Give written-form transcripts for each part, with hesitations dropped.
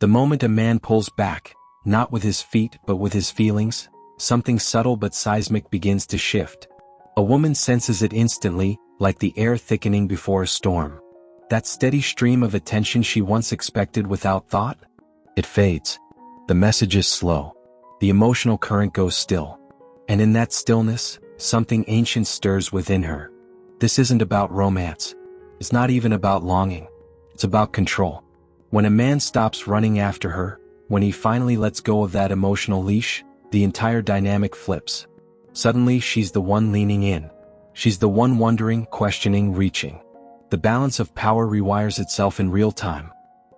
The moment a man pulls back, not with his feet but with his feelings, something subtle but seismic begins to shift. A woman senses it instantly, like the air thickening before a storm. That steady stream of attention she once expected without thought? It fades. The message is slow. The emotional current goes still. And in that stillness, something ancient stirs within her. This isn't about romance. It's not even about longing. It's about control. When a man stops running after her, when he finally lets go of that emotional leash, the entire dynamic flips. Suddenly she's the one leaning in. She's the one wondering, questioning, reaching. The balance of power rewires itself in real time.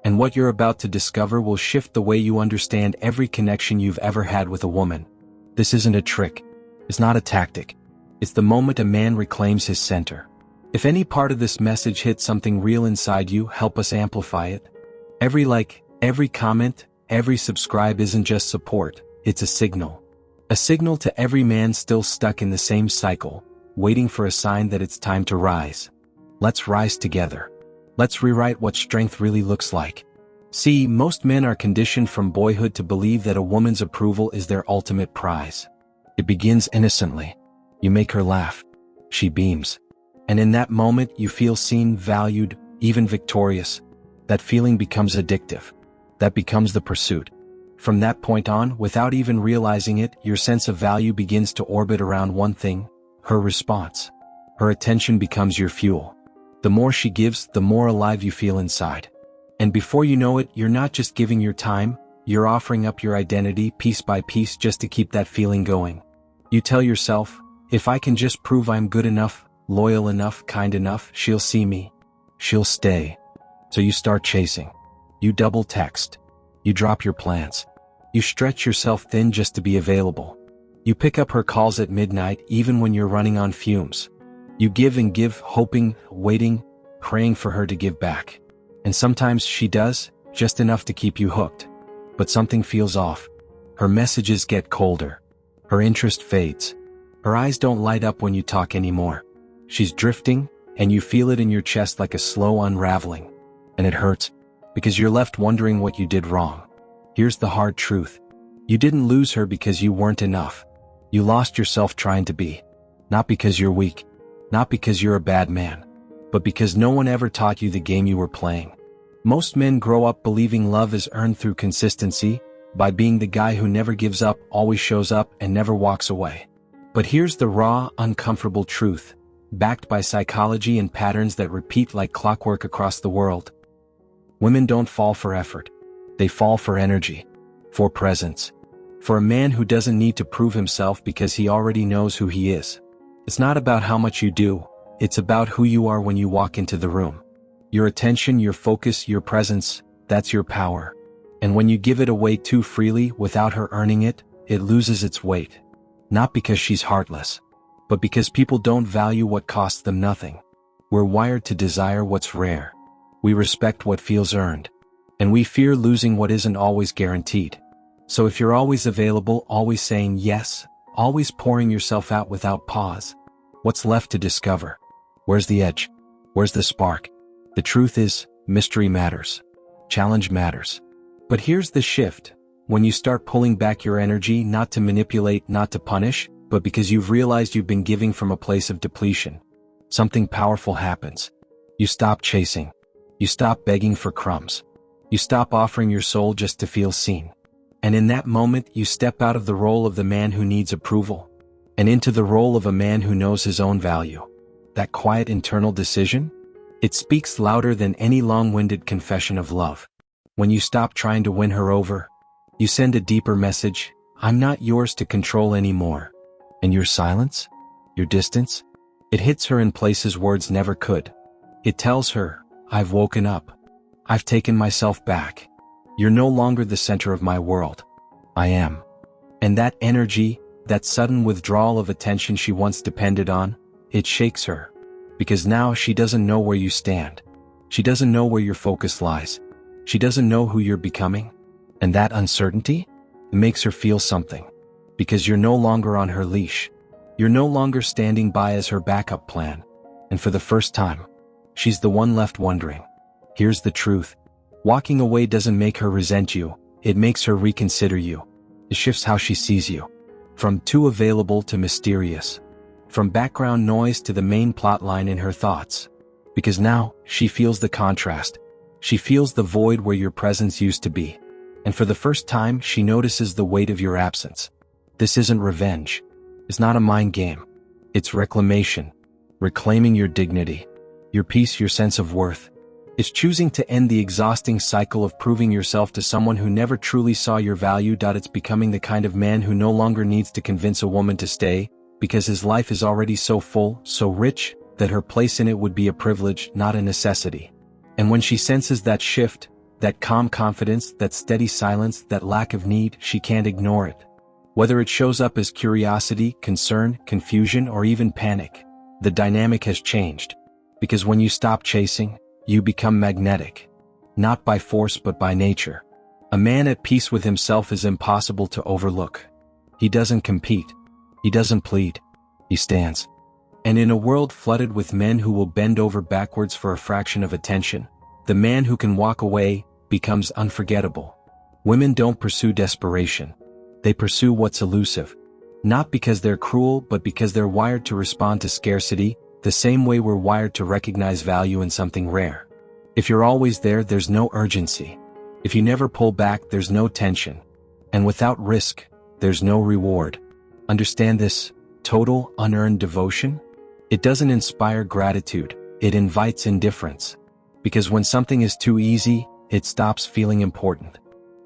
And what you're about to discover will shift the way you understand every connection you've ever had with a woman. This isn't a trick. It's not a tactic. It's the moment a man reclaims his center. If any part of this message hits something real inside you, help us amplify it. Every like, every comment, every subscribe isn't just support, it's a signal. A signal to every man still stuck in the same cycle, waiting for a sign that it's time to rise. Let's rise together. Let's rewrite what strength really looks like. See, most men are conditioned from boyhood to believe that a woman's approval is their ultimate prize. It begins innocently. You make her laugh. She beams. And in that moment you feel seen, valued, even victorious. That feeling becomes addictive. That becomes the pursuit. From that point on, without even realizing it, your sense of value begins to orbit around one thing: her response. Her attention becomes your fuel. The more she gives, the more alive you feel inside. And before you know it, you're not just giving your time, you're offering up your identity piece by piece just to keep that feeling going. You tell yourself, if I can just prove I'm good enough, loyal enough, kind enough, she'll see me. She'll stay. So you start chasing. You double text. You drop your plans. You stretch yourself thin just to be available. You pick up her calls at midnight even when you're running on fumes. You give and give, hoping, waiting, praying for her to give back. And sometimes she does, just enough to keep you hooked. But something feels off. Her messages get colder. Her interest fades. Her eyes don't light up when you talk anymore. She's drifting, and you feel it in your chest like a slow unraveling. And it hurts, because you're left wondering what you did wrong. Here's the hard truth. You didn't lose her because you weren't enough. You lost yourself trying to be. Not because you're weak. Not because you're a bad man. But because no one ever taught you the game you were playing. Most men grow up believing love is earned through consistency, by being the guy who never gives up, always shows up, and never walks away. But here's the raw, uncomfortable truth, backed by psychology and patterns that repeat like clockwork across the world. Women don't fall for effort. They fall for energy, for presence, for a man who doesn't need to prove himself because he already knows who he is. It's not about how much you do, it's about who you are when you walk into the room. Your attention, your focus, your presence, that's your power. And when you give it away too freely without her earning it, it loses its weight. Not because she's heartless, but because people don't value what costs them nothing. We're wired to desire what's rare. We respect what feels earned. And we fear losing what isn't always guaranteed. So if you're always available, always saying yes, always pouring yourself out without pause, what's left to discover? Where's the edge? Where's the spark? The truth is, mystery matters. Challenge matters. But here's the shift. When you start pulling back your energy, not to manipulate, not to punish, but because you've realized you've been giving from a place of depletion, something powerful happens. You stop chasing. You stop begging for crumbs. You stop offering your soul just to feel seen. And in that moment, you step out of the role of the man who needs approval, and into the role of a man who knows his own value. That quiet internal decision? It speaks louder than any long-winded confession of love. When you stop trying to win her over, you send a deeper message: I'm not yours to control anymore. And your silence? Your distance? It hits her in places words never could. It tells her, I've woken up. I've taken myself back. You're no longer the center of my world. I am. And that energy, that sudden withdrawal of attention she once depended on, it shakes her. Because now she doesn't know where you stand. She doesn't know where your focus lies. She doesn't know who you're becoming. And that uncertainty makes her feel something. Because you're no longer on her leash. You're no longer standing by as her backup plan. And for the first time, she's the one left wondering. Here's the truth. Walking away doesn't make her resent you, it makes her reconsider you. It shifts how she sees you. From too available to mysterious. From background noise to the main plotline in her thoughts. Because now, she feels the contrast. She feels the void where your presence used to be. And for the first time, she notices the weight of your absence. This isn't revenge. It's not a mind game. It's reclamation. Reclaiming your dignity. Your peace, your sense of worth. It's choosing to end the exhausting cycle of proving yourself to someone who never truly saw your value. It's becoming the kind of man who no longer needs to convince a woman to stay, because his life is already so full, so rich, that her place in it would be a privilege, not a necessity. And when she senses that shift, that calm confidence, that steady silence, that lack of need, she can't ignore it. Whether it shows up as curiosity, concern, confusion, or even panic, the dynamic has changed. Because when you stop chasing, you become magnetic. Not by force but by nature. A man at peace with himself is impossible to overlook. He doesn't compete. He doesn't plead. He stands. And in a world flooded with men who will bend over backwards for a fraction of attention, the man who can walk away becomes unforgettable. Women don't pursue desperation. They pursue what's elusive. Not because they're cruel, but because they're wired to respond to scarcity, the same way we're wired to recognize value in something rare. If you're always there, there's no urgency. If you never pull back, there's no tension. And without risk, there's no reward. Understand this: total, unearned devotion? It doesn't inspire gratitude, it invites indifference. Because when something is too easy, it stops feeling important.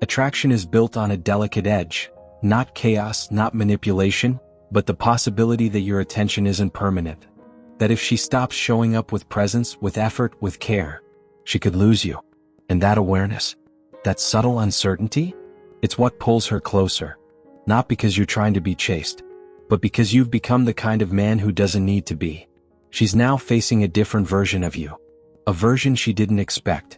Attraction is built on a delicate edge, not chaos, not manipulation, but the possibility that your attention isn't permanent. That if she stops showing up with presence, with effort, with care, she could lose you. And that awareness, that subtle uncertainty, it's what pulls her closer. Not because you're trying to be chased, but because you've become the kind of man who doesn't need to be. She's now facing a different version of you. A version she didn't expect.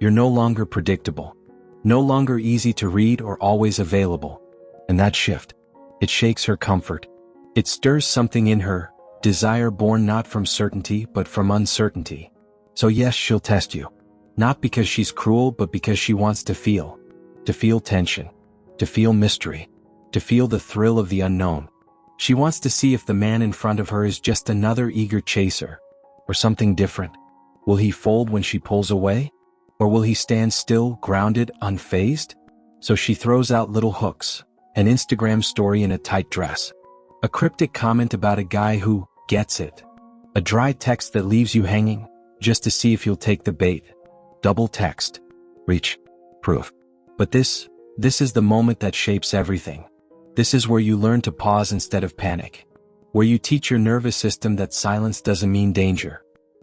You're no longer predictable. No longer easy to read or always available. And that shift, it shakes her comfort. It stirs something in her, desire born not from certainty but from uncertainty. So yes, she'll test you. Not because she's cruel, but because she wants to feel. To feel tension. To feel mystery. To feel the thrill of the unknown. She wants to see if the man in front of her is just another eager chaser. Or something different. Will he fold when she pulls away? Or will he stand still, grounded, unfazed? So she throws out little hooks. An Instagram story in a tight dress. A cryptic comment about a guy who gets it. A dry text that leaves you hanging, just to see if you'll take the bait. Double text. Reach. Proof. But this is the moment that shapes everything. This is where you learn to pause instead of panic. Where you teach your nervous system that silence doesn't mean danger.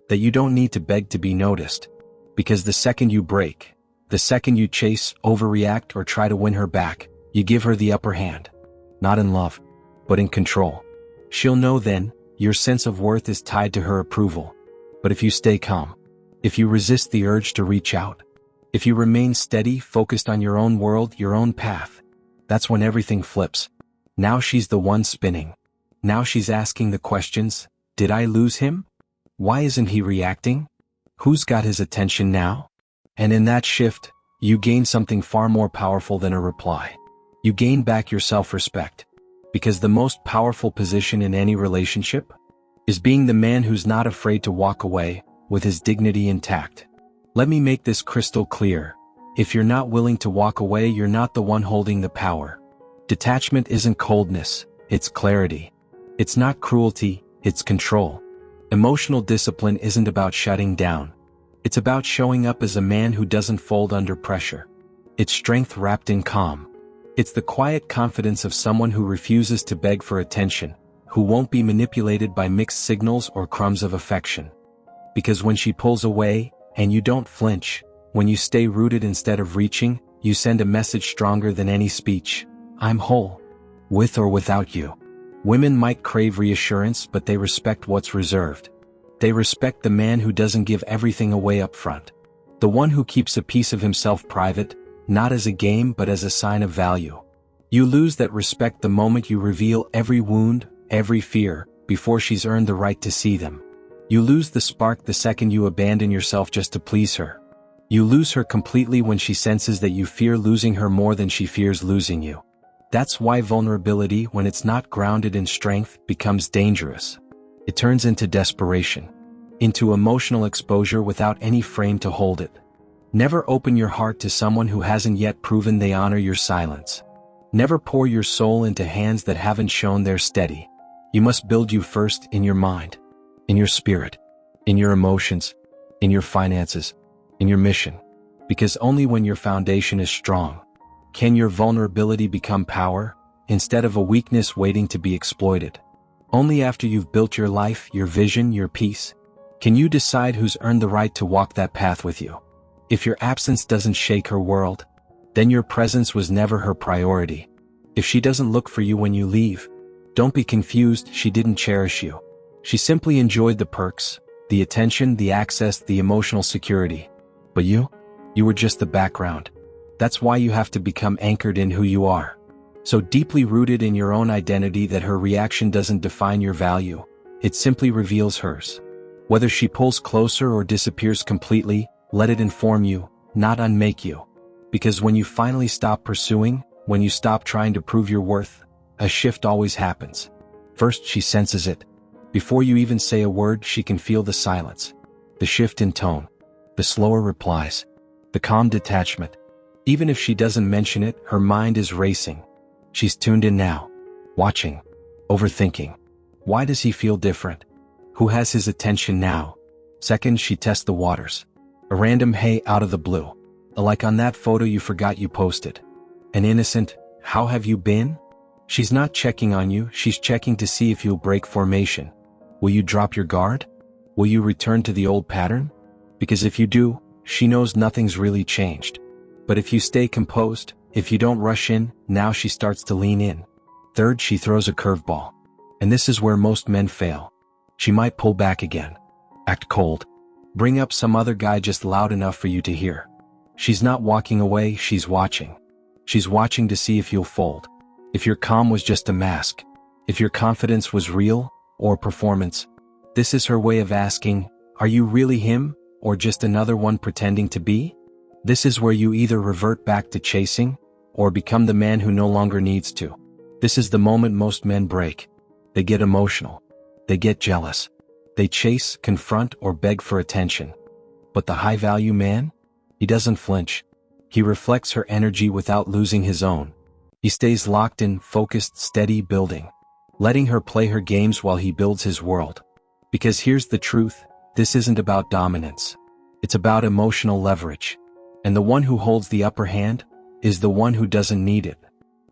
That you don't need to beg to be noticed. Because the second you break, the second you chase, overreact, or try to win her back, you give her the upper hand. Not in love, but in control. She'll know then, your sense of worth is tied to her approval. But if you stay calm, if you resist the urge to reach out, if you remain steady, focused on your own world, your own path, that's when everything flips. Now she's the one spinning. Now she's asking the questions: did I lose him? Why isn't he reacting? Who's got his attention now? And in that shift, you gain something far more powerful than a reply. You gain back your self-respect. Because the most powerful position in any relationship is being the man who's not afraid to walk away, with his dignity intact. Let me make this crystal clear. If you're not willing to walk away, you're not the one holding the power. Detachment isn't coldness, it's clarity. It's not cruelty, it's control. Emotional discipline isn't about shutting down. It's about showing up as a man who doesn't fold under pressure. It's strength wrapped in calm. It's the quiet confidence of someone who refuses to beg for attention, who won't be manipulated by mixed signals or crumbs of affection. Because when she pulls away, and you don't flinch, when you stay rooted instead of reaching, you send a message stronger than any speech. I'm whole. With or without you. Women might crave reassurance, but they respect what's reserved. They respect the man who doesn't give everything away up front. The one who keeps a piece of himself private, not as a game but as a sign of value. You lose that respect the moment you reveal every wound, every fear, before she's earned the right to see them. You lose the spark the second you abandon yourself just to please her. You lose her completely when she senses that you fear losing her more than she fears losing you. That's why vulnerability, when it's not grounded in strength, becomes dangerous. It turns into desperation, into emotional exposure without any frame to hold it. Never open your heart to someone who hasn't yet proven they honor your silence. Never pour your soul into hands that haven't shown they're steady. You must build you first in your mind, in your spirit, in your emotions, in your finances, in your mission. Because only when your foundation is strong can your vulnerability become power, instead of a weakness waiting to be exploited. Only after you've built your life, your vision, your peace, can you decide who's earned the right to walk that path with you. If your absence doesn't shake her world, then your presence was never her priority. If she doesn't look for you when you leave, don't be confused, she didn't cherish you. She simply enjoyed the perks, the attention, the access, the emotional security. But you were just the background. That's why you have to become anchored in who you are. So deeply rooted in your own identity that her reaction doesn't define your value, it simply reveals hers. Whether she pulls closer or disappears completely, let it inform you, not unmake you. Because when you finally stop pursuing, when you stop trying to prove your worth, a shift always happens. First, she senses it. Before you even say a word, she can feel the silence, the shift in tone, the slower replies, the calm detachment. Even if she doesn't mention it, her mind is racing. She's tuned in now, watching, overthinking. Why does he feel different? Who has his attention now? Second, she tests the waters. A random hey out of the blue. A like on that photo you forgot you posted. An innocent, how have you been? She's not checking on you, she's checking to see if you'll break formation. Will you drop your guard? Will you return to the old pattern? Because if you do, she knows nothing's really changed. But if you stay composed, if you don't rush in, now she starts to lean in. Third, she throws a curveball. And this is where most men fail. She might pull back again. Act cold. Bring up some other guy just loud enough for you to hear. She's not walking away, she's watching. She's watching to see if you'll fold. If your calm was just a mask. If your confidence was real, or performance. This is her way of asking, are you really him, or just another one pretending to be? This is where you either revert back to chasing, or become the man who no longer needs to. This is the moment most men break. They get emotional. They get jealous. They chase, confront, or beg for attention. But the high-value man? He doesn't flinch. He reflects her energy without losing his own. He stays locked in, focused, steady, building. Letting her play her games while he builds his world. Because here's the truth, this isn't about dominance. It's about emotional leverage. And the one who holds the upper hand is the one who doesn't need it.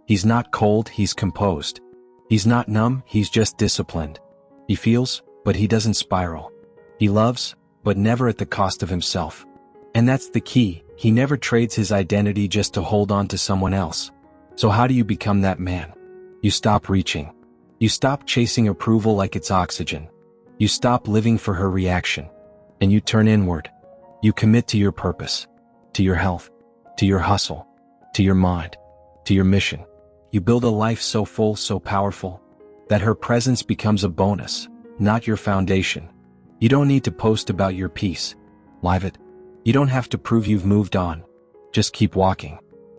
He's not cold, he's composed. He's not numb, he's just disciplined. He feels, but he doesn't spiral. He loves, but never at the cost of himself. And that's the key, he never trades his identity just to hold on to someone else. So how do you become that man? You stop reaching. You stop chasing approval like it's oxygen. You stop living for her reaction. And you turn inward. You commit to your purpose, to your health, to your hustle, to your mind, to your mission. You build a life so full, so powerful, that her presence becomes a bonus, not your foundation. You don't need to post about your peace. Live it. You don't have to prove you've moved on. Just keep walking.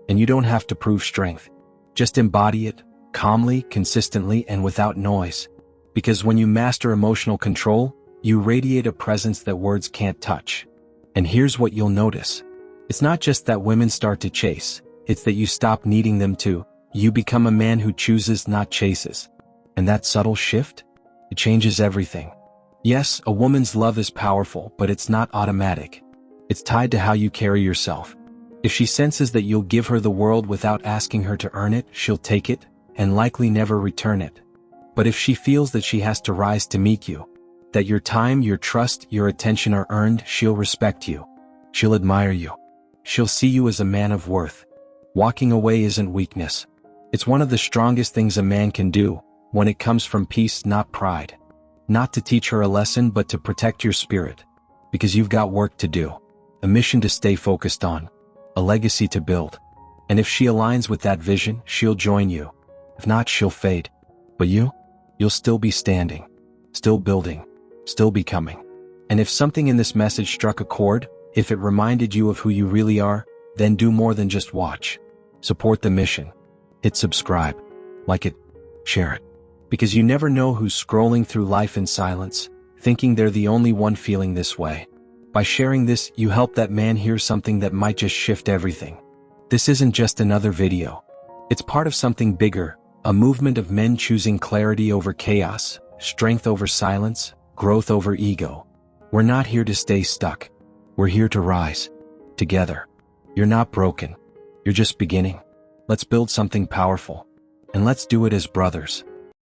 And you don't have to prove strength. Just embody it, calmly, consistently, and without noise. Because when you master emotional control, you radiate a presence that words can't touch. And here's what you'll notice. It's not just that women start to chase, it's that you stop needing them to. You become a man who chooses, not chases. And that subtle shift? It changes everything. Yes, a woman's love is powerful, but it's not automatic. It's tied to how you carry yourself. If she senses that you'll give her the world without asking her to earn it, she'll take it, and likely never return it. But if she feels that she has to rise to meet you, that your time, your trust, your attention are earned, she'll respect you. She'll admire you. She'll see you as a man of worth. Walking away isn't weakness. It's one of the strongest things a man can do, when it comes from peace, not pride. Not to teach her a lesson, but to protect your spirit. Because you've got work to do. A mission to stay focused on. A legacy to build. And if she aligns with that vision, she'll join you. If not, she'll fade. But you'll still be standing. Still building. Still becoming. And if something in this message struck a chord, If it reminded you of who you really are, then do more than just watch. Support the mission. Hit subscribe, like it, share it. Because you never know who's scrolling through life in silence, thinking they're the only one feeling this way. By sharing this, you help that man hear something that might just shift everything. This isn't just another video. It's part of something bigger, a movement of men choosing clarity over chaos, strength over silence, growth over ego. We're not here to stay stuck. We're here to rise. Together. You're not broken. You're just beginning. Let's build something powerful. And let's do it as brothers.